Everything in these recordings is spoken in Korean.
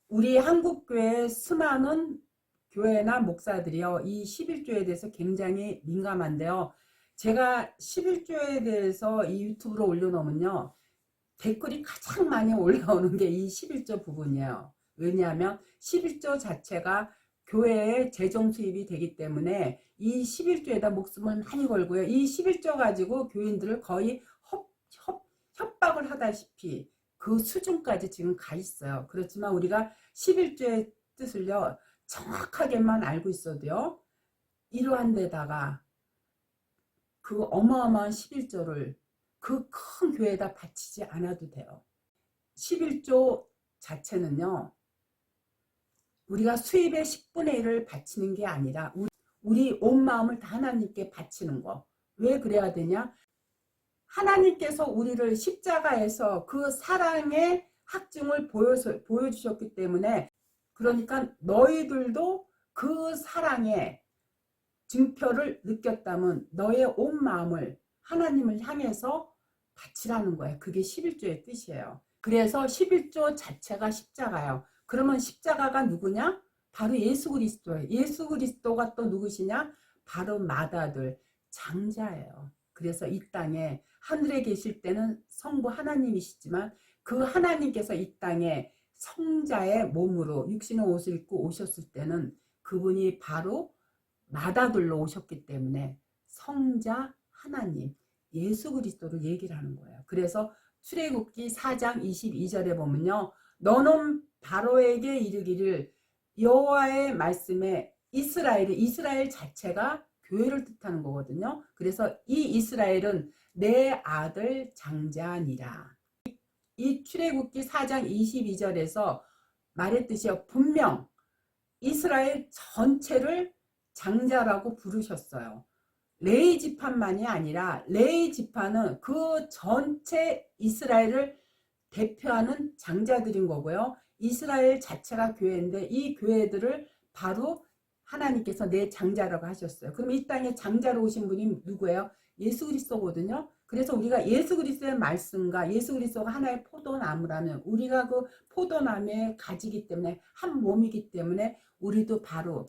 우리 한국교회 수많은 교회나 목사들이요, 이 11조에 대해서 굉장히 민감한데요. 제가 11조에 대해서 이 유튜브로 올려놓으면요, 댓글이 가장 많이 올라오는 게 이 11조 부분이에요. 왜냐하면 11조 자체가 교회에 재정 수입이 되기 때문에 이 11조에다 목숨을 많이 걸고요. 이 11조 가지고 교인들을 거의 협박을 하다시피 그 수준까지 지금 가 있어요. 그렇지만 우리가 11조의 뜻을요, 정확하게만 알고 있어도요, 이러한 데다가 그 어마어마한 11조를 그 큰 교회에다 바치지 않아도 돼요. 11조 자체는요, 우리가 수입의 10분의 1을 바치는 게 아니라 우리 온 마음을 다 하나님께 바치는 거. 왜 그래야 되냐? 하나님께서 우리를 십자가에서 그 사랑의 학증을 보여주셨기 때문에, 그러니까 너희들도 그 사랑의 증표를 느꼈다면 너의 온 마음을 하나님을 향해서 바치라는 거예요. 그게 11조의 뜻이에요. 그래서 11조 자체가 십자가예요. 그러면 십자가가 누구냐? 바로 예수 그리스도예요. 예수 그리스도가 또 누구시냐? 바로 맏아들 장자예요. 그래서 이 땅에 하늘에 계실 때는 성부 하나님이시지만 그 하나님께서 이 땅에 성자의 몸으로 육신의 옷을 입고 오셨을 때는 그분이 바로 맏아들로 오셨기 때문에 성자 하나님 예수 그리스도를 얘기를 하는 거예요. 그래서 출애굽기 4장 22절에 보면요, 너는 바로에게 이르기를 여호와의 말씀에 이스라엘 자체가 교회를 뜻하는 거거든요. 그래서 이 이스라엘은 내 아들 장자니라. 이 출애굽기 4장 22절에서 말했듯이요, 분명 이스라엘 전체를 장자라고 부르셨어요. 레위 지파만이 아니라 레위 지파는 그 전체 이스라엘을 대표하는 장자들인 거고요. 이스라엘 자체가 교회인데 이 교회들을 바로 하나님께서 내 장자라고 하셨어요. 그럼 이 땅에 장자로 오신 분이 누구예요? 예수 그리스도거든요. 그래서 우리가 예수 그리스도의 말씀과 예수 그리스도가 하나의 포도나무라면 우리가 그 포도나무의 가지기 때문에 한 몸이기 때문에 우리도 바로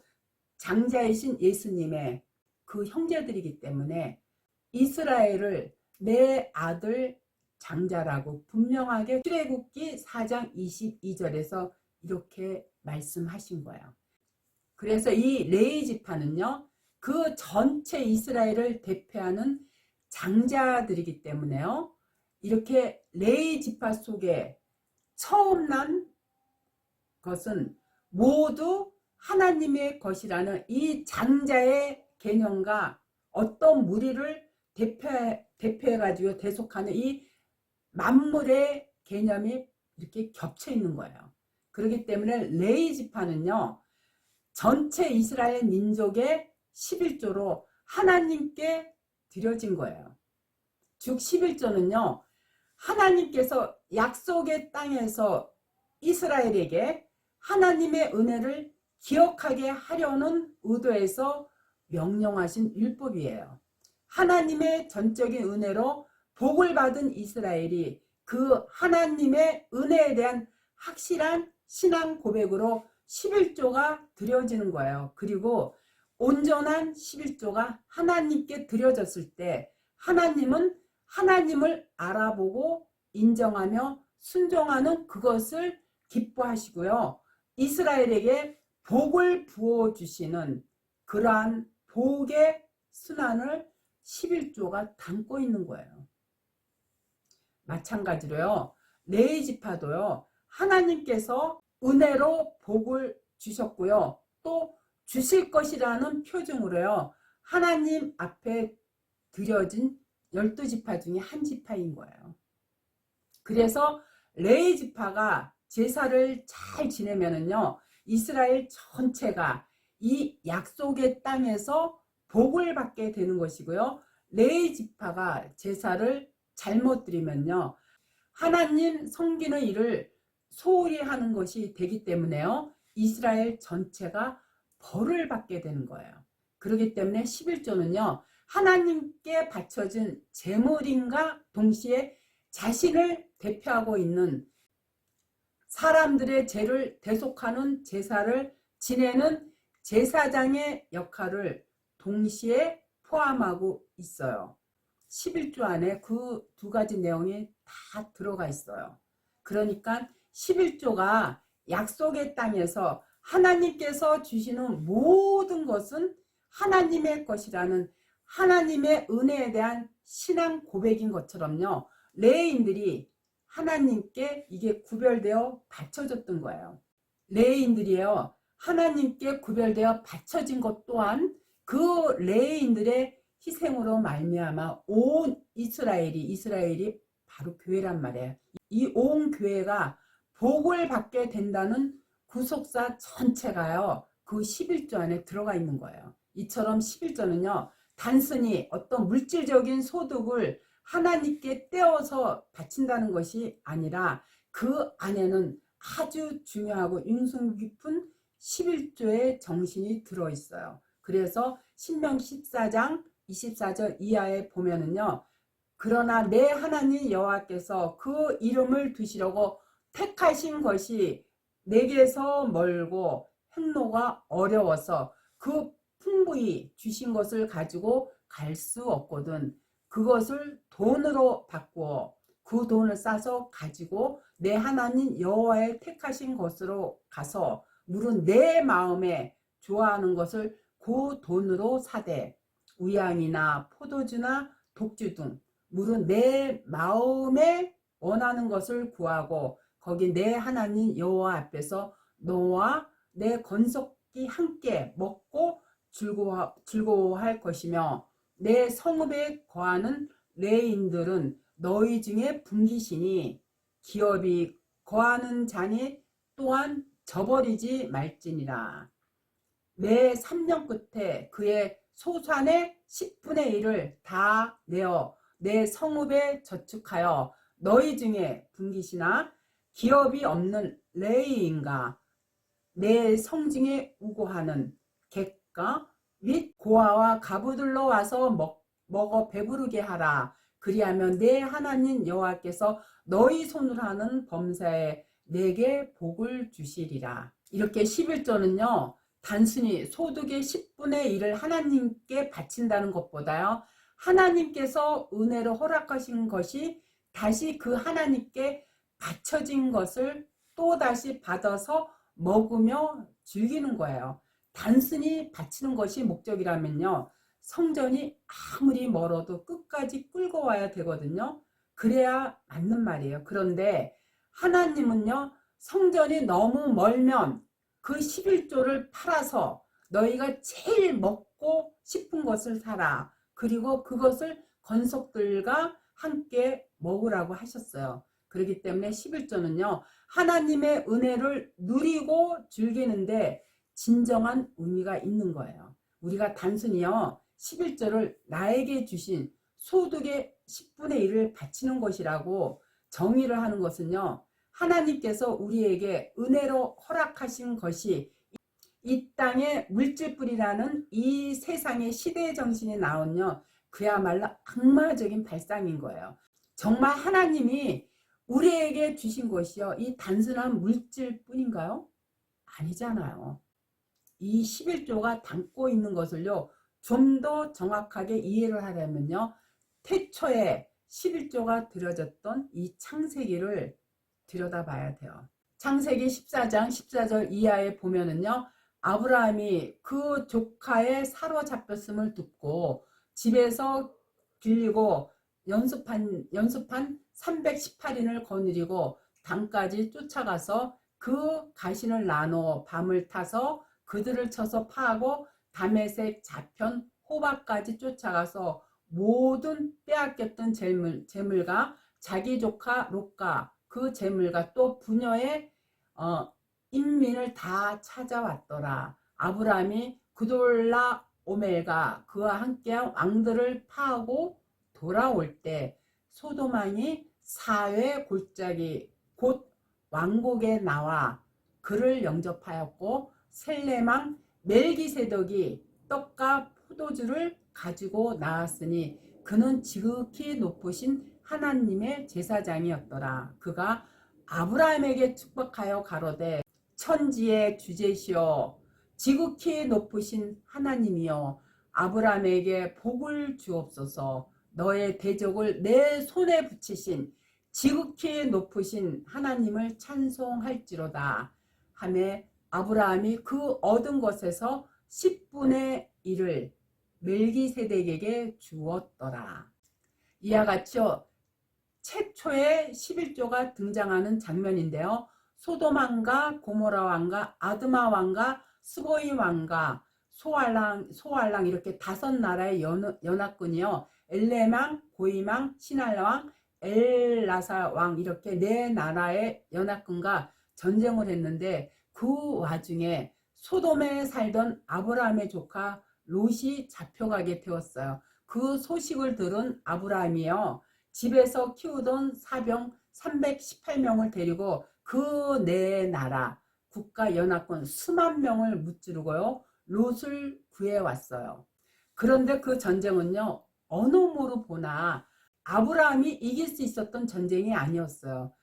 장자이신 예수님의 그 형제들이기 때문에 이스라엘을 내 아들 장자라고 분명하게 출애굽기 4장 22절에서 이렇게 말씀하신 거예요. 그래서 이 레위 지파는요, 그 전체 이스라엘을 대표하는 장자들이기 때문에요, 이렇게 레위 지파 속에 처음 난 것은 모두 하나님의 것이라는 이 장자의 개념과 어떤 무리를 대표해가지고 대속하는 이 만물의 개념이 이렇게 겹쳐 있는 거예요. 그렇기 때문에 레위 지파는요, 전체 이스라엘 민족의 11조로 하나님께 드려진 거예요. 즉 11조는요, 하나님께서 약속의 땅에서 이스라엘에게 하나님의 은혜를 기억하게 하려는 의도에서 명령하신 율법이에요. 하나님의 전적인 은혜로 복을 받은 이스라엘이 그 하나님의 은혜에 대한 확실한 신앙 고백으로 11조가 드려지는 거예요. 그리고 온전한 11조가 하나님께 드려졌을 때 하나님은 하나님을 알아보고 인정하며 순종하는 그것을 기뻐하시고요, 이스라엘에게 복을 부어주시는 그러한 복의 순환을 11조가 담고 있는 거예요. 마찬가지로요, 레위 지파도요, 하나님께서 은혜로 복을 주셨고요, 또 주실 것이라는 표징으로요, 하나님 앞에 드려진 12지파 중에 한 지파인 거예요. 그래서 레위 지파가 제사를 잘 지내면은요, 이스라엘 전체가 이 약속의 땅에서 복을 받게 되는 것이고요, 레위 지파가 제사를 잘못 드리면요, 하나님 섬기는 일을 소홀히 하는 것이 되기 때문에요, 이스라엘 전체가 벌을 받게 되는 거예요. 그렇기 때문에 11조는요, 하나님께 바쳐진 제물인가 동시에 자신을 대표하고 있는 사람들의 죄를 대속하는 제사를 지내는 제사장의 역할을 동시에 포함하고 있어요. 11조 안에 그 두 가지 내용이 다 들어가 있어요. 그러니까 11조가 약속의 땅에서 하나님께서 주시는 모든 것은 하나님의 것이라는 하나님의 은혜에 대한 신앙 고백인 것처럼요. 레위인들이 하나님께 이게 구별되어 바쳐졌던 거예요. 레위인들이요. 하나님께 구별되어 바쳐진 것 또한 그 레위인들의 희생으로 말미암아 온 이스라엘이 바로 교회란 말이에요. 이 온 교회가 복을 받게 된다는 구속사 전체가요. 그 11조 안에 들어가 있는 거예요. 이처럼 11조는요. 단순히 어떤 물질적인 소득을 하나님께 떼어서 바친다는 것이 아니라 그 안에는 아주 중요하고 윤승 깊은 11조의 정신이 들어있어요. 그래서 신명기 14장 24절 이하에 보면은요. 그러나 내 하나님 여호와께서 그 이름을 두시려고 택하신 것이 내게서 멀고 행로가 어려워서 그 풍부히 주신 것을 가지고 갈 수 없거든. 그것을 돈으로 바꾸어 그 돈을 싸서 가지고 내 하나님 여호와의 택하신 것으로 가서 물은 내 마음에 좋아하는 것을 그 돈으로 사되 우양이나 포도주나 독주 등 물은 내 마음에 원하는 것을 구하고 거기 내 하나님 여호와 앞에서 너와 내 건석이 함께 먹고 즐거워할 것이며 내 성읍에 거하는 레인들은 너희 중에 분기시니 기업이 거하는 자니 또한 저버리지 말지니라. 매 3년 끝에 그의 소산의 10분의 1을 다 내어 내 성읍에 저축하여 너희 중에 분기시나 기업이 없는 레위인과 내 성중에 우고하는 객가 및 고아와 가부들로 와서 먹어 배부르게 하라. 그리하면 내 하나님 여호와께서 너희 손으로 하는 범사에 내게 복을 주시리라. 이렇게 11조는요. 단순히 소득의 10분의 1을 하나님께 바친다는 것보다요. 하나님께서 은혜로 허락하신 것이 다시 그 하나님께 바쳐진 것을 또다시 받아서 먹으며 즐기는 거예요. 단순히 바치는 것이 목적이라면요. 성전이 아무리 멀어도 끝까지 끌고 와야 되거든요. 그래야 맞는 말이에요. 그런데 하나님은요. 성전이 너무 멀면 그 11조를 팔아서 너희가 제일 먹고 싶은 것을 사라. 그리고 그것을 건석들과 함께 먹으라고 하셨어요. 그렇기 때문에 11조는요. 하나님의 은혜를 누리고 즐기는데 진정한 의미가 있는 거예요. 우리가 단순히요. 11조를 나에게 주신 소득의 10분의 1을 바치는 것이라고 정의를 하는 것은요. 하나님께서 우리에게 은혜로 허락하신 것이 이 땅의 물질뿐이라는 이 세상의 시대의 정신이 나온요. 그야말로 악마적인 발상인 거예요. 정말 하나님이 우리에게 주신 것이요. 이 단순한 물질뿐인가요? 아니잖아요. 이 11조가 담고 있는 것을요. 좀 더 정확하게 이해를 하려면요. 태초에 11조가 들여졌던 이 창세기를 들여다봐야 돼요. 창세기 14장 14절 이하에 보면은요. 아브라함이 그 조카의 사로잡혔음을 듣고 집에서 길리고 연습한 318인을 거느리고 단까지 쫓아가서 그 가신을 나누어 밤을 타서 그들을 쳐서 파하고 다메섹 자편 호박까지 쫓아가서 모든 빼앗겼던 재물과 자기 조카 롯과 그 재물과 또 부녀의 인민을 다 찾아왔더라. 아브라함이 그돌라 오멜과 그와 함께한 왕들을 파하고 돌아올 때 소돔왕이 사회 골짜기 곧 왕국에 나와 그를 영접하였고 셀레망 멜기세덱이 떡과 포도주를 가지고 나왔으니 그는 지극히 높으신 하나님의 제사장이었더라. 그가 아브라함에게 축복하여 가로되 천지의 주제시여 지극히 높으신 하나님이여 아브라함에게 복을 주옵소서. 너의 대적을 내 손에 붙이신 지극히 높으신 하나님을 찬송할지로다 하매 아브라함이 그 얻은 것에서 10분의 1을 멜기세덱에게 주었더라. 이와 같이요, 최초의 11조가 등장하는 장면인데요. 소돔 왕과 고모라 왕과 아드마 왕과 스보이 왕과 소알랑 이렇게 5나라의 연합군이요. 엘레망, 고이망, 시날라 왕, 엘라사 왕 이렇게 4나라의 연합군과 전쟁을 했는데 그 와중에 소돔에 살던 아브라함의 조카 롯이 잡혀가게 되었어요. 그 소식을 들은 아브라함이요. 집에서 키우던 사병 318명을 데리고 그 4나라 국가연합군 수만 명을 무찌르고요. 롯을 구해왔어요. 그런데 그 전쟁은요. 어느 모로 보나 아브라함이 이길 수 있었던 전쟁이 아니었어요.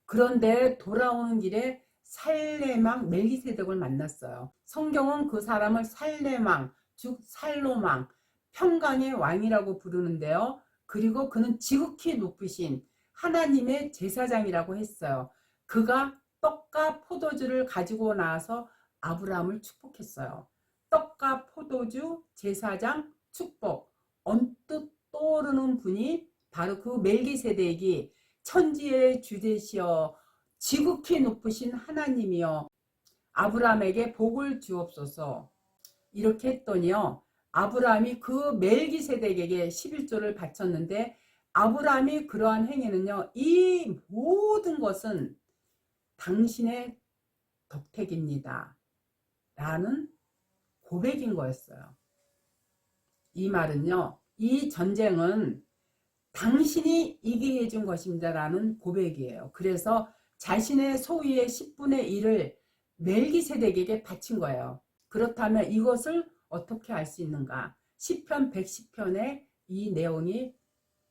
그런데 돌아오는 길에 살레망 멜기세덱을 만났어요. 성경은 그 사람을 살레망, 즉 살로망, 평강의 왕이라고 부르는데요. 그리고 그는 지극히 높으신 하나님의 제사장이라고 했어요. 그가 떡과 포도주를 가지고 나와서 아브라함을 축복했어요. 떡과 포도주, 제사장, 축복. 언뜻 떠오르는 분이 바로 그 멜기세덱이 천지의 주제시여 지극히 높으신 하나님이여 아브라함에게 복을 주옵소서. 이렇게 했더니요. 아브라함이 그 멜기세덱에게 11조를 바쳤는데 아브라함이 그러한 행위는요. 이 모든 것은 당신의 덕택입니다. 라는 고백인 거였어요. 이 말은요. 이 전쟁은 당신이 이기게 해준 것입니다. 라는 고백이에요. 그래서 자신의 소유의 10분의 1을 멜기세덱에게 바친 거예요. 그렇다면 이것을 어떻게 알 수 있는가? 시편 110편에 이 내용이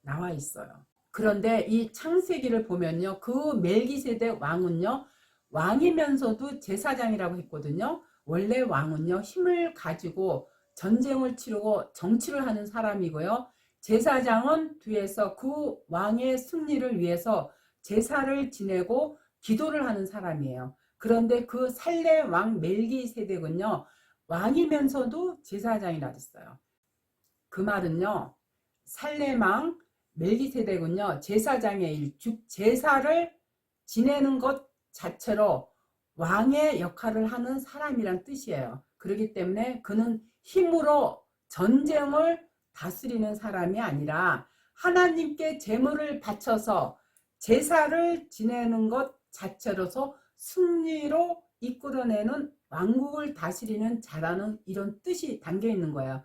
나와 있어요. 그런데 이 창세기를 보면요. 그 멜기세덱 왕은요. 왕이면서도 제사장이라고 했거든요. 원래 왕은요. 힘을 가지고 전쟁을 치르고 정치를 하는 사람이고요. 제사장은 뒤에서 그 왕의 승리를 위해서 제사를 지내고 기도를 하는 사람이에요. 그런데 그 살레 왕 멜기세덱은요. 왕이면서도 제사장이라 했어요. 그 말은요. 살레망 멜기세덱은요. 제사장의 일, 즉 제사를 지내는 것 자체로 왕의 역할을 하는 사람이란 뜻이에요. 그렇기 때문에 그는 힘으로 전쟁을 다스리는 사람이 아니라 하나님께 제물을 바쳐서 제사를 지내는 것 자체로서 승리로 이끌어내는 왕국을 다스리는 자라는 이런 뜻이 담겨 있는 거예요.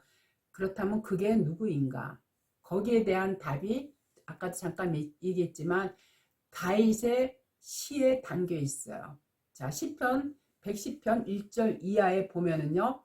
그렇다면 그게 누구인가? 거기에 대한 답이 아까도 잠깐 얘기했지만 다윗의 시에 담겨 있어요. 자, 시편 110편 1절 이하에 보면은요.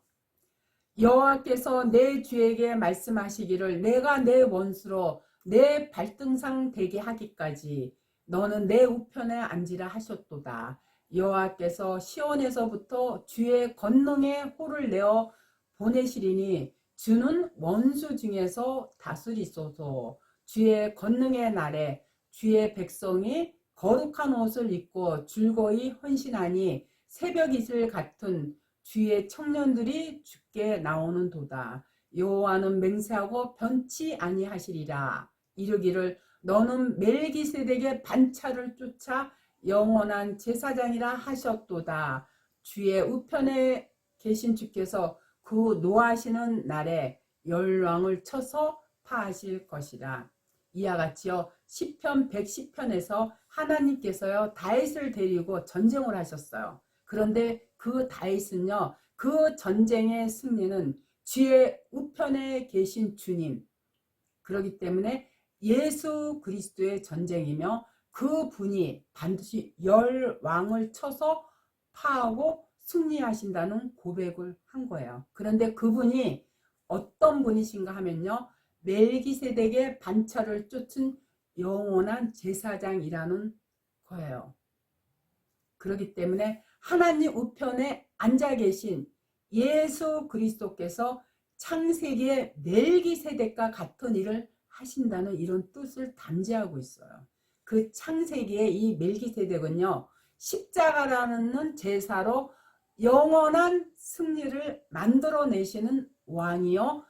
여호와께서 내 주에게 말씀하시기를 내가 내 원수로 내 발등상 되게 하기까지 너는 내 우편에 앉으라 하셨도다. 여호와께서 시온에서부터 주의 권능의 호를 내어 보내시리니 주는 원수 중에서 다스리소서. 주의 권능의 날에 주의 백성이 거룩한 옷을 입고 즐거이 헌신하니 새벽 이슬 같은 주의 청년들이 죽게 나오는 도다. 여호와는 맹세하고 변치 아니하시리라. 이르기를 너는 멜기세덱의 반차를 쫓아 영원한 제사장이라 하셨도다. 주의 우편에 계신 주께서 그 노하시는 날에 열왕을 쳐서 파하실 것이라. 이와 같이요. 시편 110편에서 하나님께서요. 다윗을 데리고 전쟁을 하셨어요. 그런데 그 다윗은요. 그 전쟁의 승리는 주의 우편에 계신 주님. 그렇기 때문에 예수 그리스도의 전쟁이며 그 분이 반드시 열왕을 쳐서 파하고 승리하신다는 고백을 한 거예요. 그런데 그분이 어떤 분이신가 하면요. 멜기세덱의 반차를 쫓은 영원한 제사장이라는 거예요. 그렇기 때문에 하나님 우편에 앉아 계신 예수 그리스도께서 창세기의 멜기세덱과 같은 일을 하신다는 이런 뜻을 담재하고 있어요. 그 창세기의 이 멜기세덱은요, 십자가라는 제사로 영원한 승리를 만들어내시는 왕이요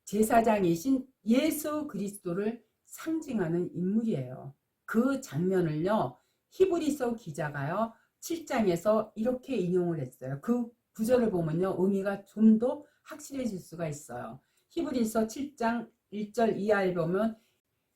제사장이신 예수 그리스도를 상징하는 인물이에요. 그 장면을요, 히브리서 기자가요 7장에서 이렇게 인용을 했어요. 그 구절을 보면요, 의미가 좀 더 확실해질 수가 있어요. 히브리서 7장 1절 이하에 보면,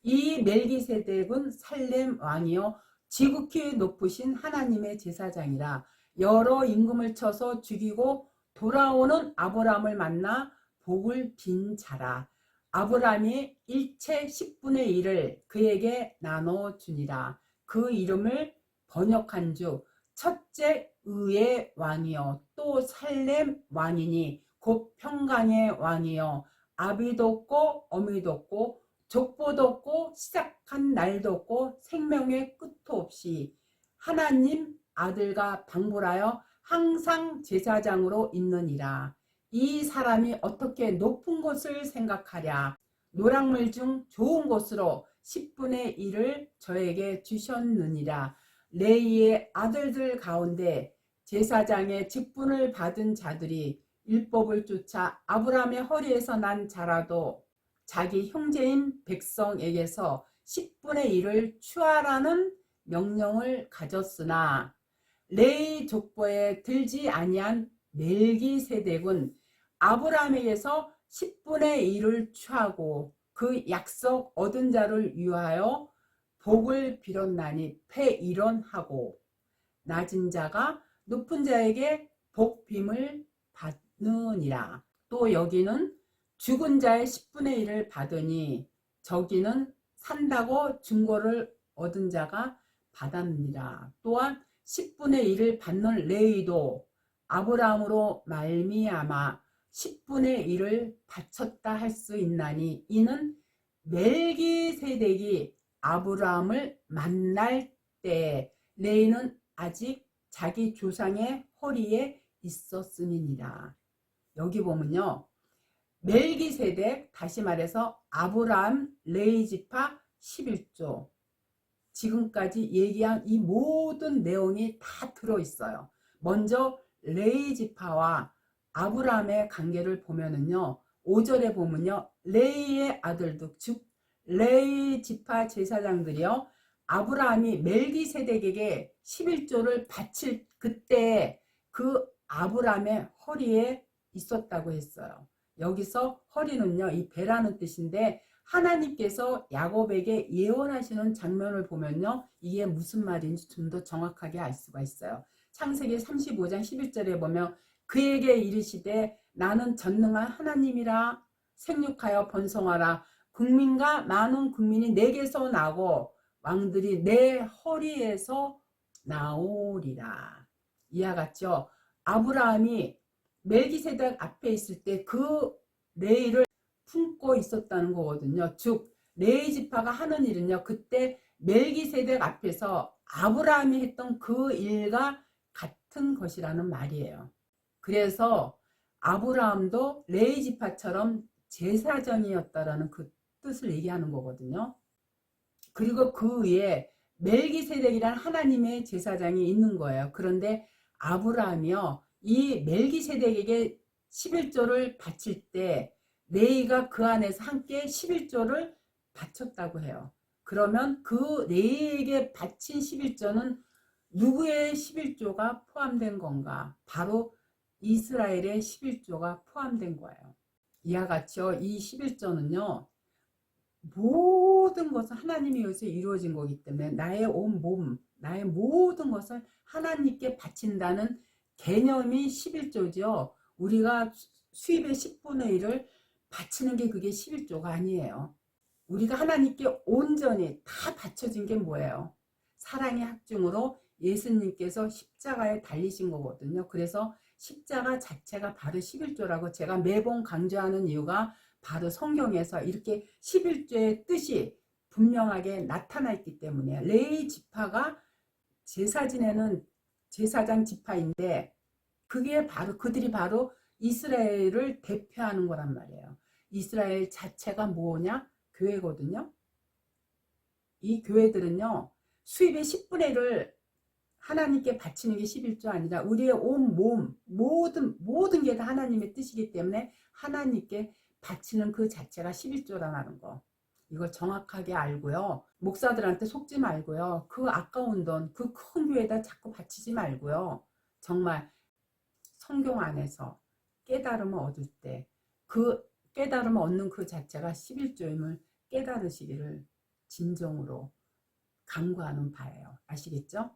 이 멜기세덱은 살렘 왕이요 지극히 높으신 하나님의 제사장이라. 여러 임금을 쳐서 죽이고 돌아오는 아브라함을 만나 복을 빈 자라. 아브라함이 일체 10분의 1을 그에게 나눠주니라. 그 이름을 번역한 주 첫째 의의 왕이요 또 살렘 왕이니 곧 평강의 왕이요 아비도 없고 어미도 없고 족보도 없고 시작한 날도 없고 생명의 끝도 없이 하나님 아들과 방불하여 항상 제사장으로 있느니라. 이 사람이 어떻게 높은 곳을 생각하랴. 노랑물 중 좋은 곳으로 10분의 1을 저에게 주셨느니라. 레이의 아들들 가운데 제사장의 직분을 받은 자들이 율법을 쫓아 아브라함의 허리에서 난 자라도 자기 형제인 백성에게서 10분의 1을 취하라는 명령을 가졌으나 레위 족보에 들지 아니한 멜기세덱은 아브라함에게서 10분의 1을 취하고 그 약속 얻은 자를 위하여 복을 빌었나니 패일언하고 낮은 자가 높은 자에게 복빔을 받느니라. 또 여기는 죽은 자의 10분의 1을 받으니 저기는 산다고 증거를 얻은 자가 받았느니라. 또한 10분의 1을 받는 레위도 아브라함으로 말미암아 10분의 1을 바쳤다 할 수 있나니 이는 멜기세덱이 아브라함을 만날 때 레위는 아직 자기 조상의 허리에 있었음이니라. 여기 보면요, 멜기세덱, 다시 말해서 아브라함 레위 지파 11조, 지금까지 얘기한 이 모든 내용이 다 들어있어요. 먼저 레위 지파와 아브라함의 관계를 보면은요, 5절에 보면요, 레위의 아들들, 즉 레위 지파 제사장들이요, 아브라함이 멜기세덱에게 11조를 바칠 그때 그 아브라함의 허리에 있었다고 했어요. 여기서 허리는요, 이 배라는 뜻인데 하나님께서 야곱에게 예언하시는 장면을 보면요, 이게 무슨 말인지 좀 더 정확하게 알 수가 있어요. 창세기 35장 11절에 보면 그에게 이르시되 나는 전능한 하나님이라. 생육하여 번성하라. 국민과 많은 국민이 내게서 나고 왕들이 내 허리에서 나오리라. 이와 같죠. 아브라함이 멜기세덱 앞에 있을 때 그 레위를 품고 있었다는 거거든요. 즉 레위 지파가 하는 일은요, 그때 멜기세덱 앞에서 아브라함이 했던 그 일과 같은 것이라는 말이에요. 그래서 아브라함도 레위 지파처럼 제사장이었다라는 그 뜻을 얘기하는 거거든요. 그리고 그 위에 멜기세덱이란 하나님의 제사장이 있는 거예요. 그런데 아브라함이요, 이 멜기세덱에게 11조를 바칠 때 레위가 그 안에서 함께 11조를 바쳤다고 해요. 그러면 그 레위에게 바친 11조는 누구의 11조가 포함된 건가? 바로 이스라엘의 11조가 포함된 거예요. 이와 같이요, 이 11조는요, 모든 것은 하나님에 의해서 이루어진 거기 때문에 나의 온 몸, 나의 모든 것을 하나님께 바친다는 개념이 11조죠. 우리가 수입의 10분의 1을 바치는 게 그게 11조가 아니에요. 우리가 하나님께 온전히 다 바쳐진 게 뭐예요? 사랑의 학중으로 예수님께서 십자가에 달리신 거거든요. 그래서 십자가 자체가 바로 11조라고 제가 매번 강조하는 이유가 바로 성경에서 이렇게 11조의 뜻이 분명하게 나타나 있기 때문에 레위 지파가 제사 지내는 제사장 지파인데 그게 바로 그들이 바로 이스라엘을 대표하는 거란 말이에요. 이스라엘 자체가 뭐냐? 교회거든요. 이 교회들은요. 수입의 10분의 1을 하나님께 바치는 게 11조 아니라 우리의 온 몸, 모든 게 다 하나님의 뜻이기 때문에 하나님께 바치는 그 자체가 11조라는 거. 이걸 정확하게 알고요. 목사들한테 속지 말고요. 그 아까운 돈, 그 큰 교회에다 자꾸 바치지 말고요. 정말 성경 안에서 깨달음을 얻을 때 그 깨달음을 얻는 그 자체가 11조임을 깨달으시기를 진정으로 간구하는 바예요. 아시겠죠?